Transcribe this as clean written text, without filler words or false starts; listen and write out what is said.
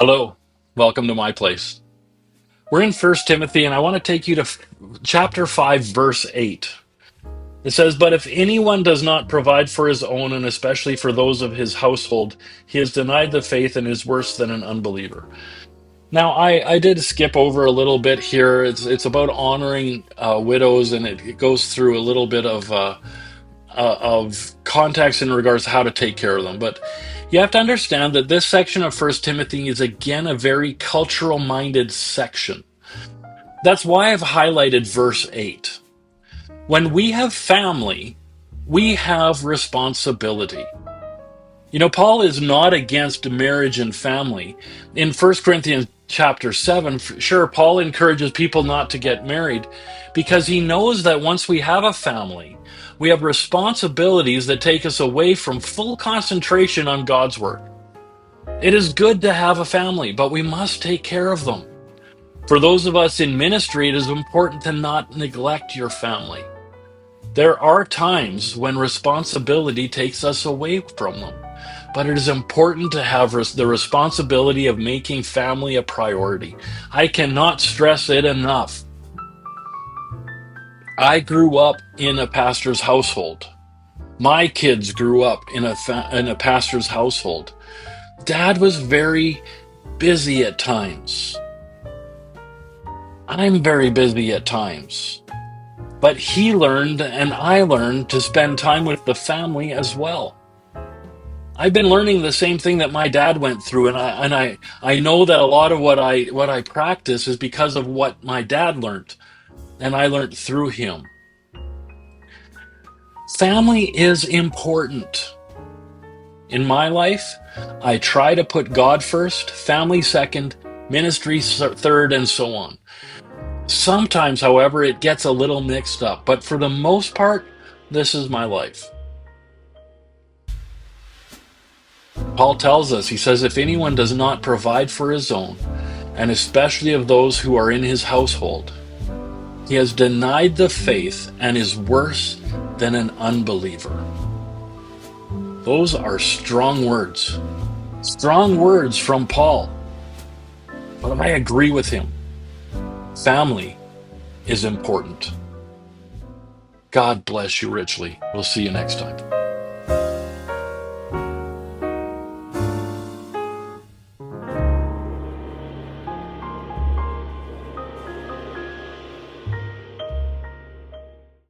Hello, welcome to my place. We're in First Timothy, and I want to take you to chapter 5, verse 8. It says, "But if anyone does not provide for his own, and especially for those of his household, he has denied the faith and is worse than an unbeliever." Now, I did skip over a little bit here. It's about honoring widows, and it goes through a little bit of context in regards to how to take care of them. But you have to understand that this section of First Timothy is again a very cultural minded section. That's why I've highlighted verse 8. When we have family, we have responsibility. You know, Paul is not against marriage and family. In First Corinthians chapter 7, sure, Paul encourages people not to get married because he knows that once we have a family, we have responsibilities that take us away from full concentration on God's work. It is good to have a family, but we must take care of them. For those of us in ministry, it is important to not neglect your family. There are times when responsibility takes us away from them, but it is important to have the responsibility of making family a priority. I cannot stress it enough. I grew up in a pastor's household. My kids grew up in a pastor's household. Dad was very busy at times. I'm very busy at times. But he learned and I learned to spend time with the family as well. I've been learning the same thing that my dad went through, and I know that a lot of what I practice is because of what my dad learned, and I learned through him. Family is important. In my life, I try to put God first, family second, ministry third, and so on. Sometimes, however, it gets a little mixed up, but for the most part, this is my life. Paul tells us, he says, if anyone does not provide for his own, and especially of those who are in his household, he has denied the faith and is worse than an unbeliever. Those are strong words. Strong words from Paul. But I agree with him. Family is important. God bless you richly. We'll see you next time.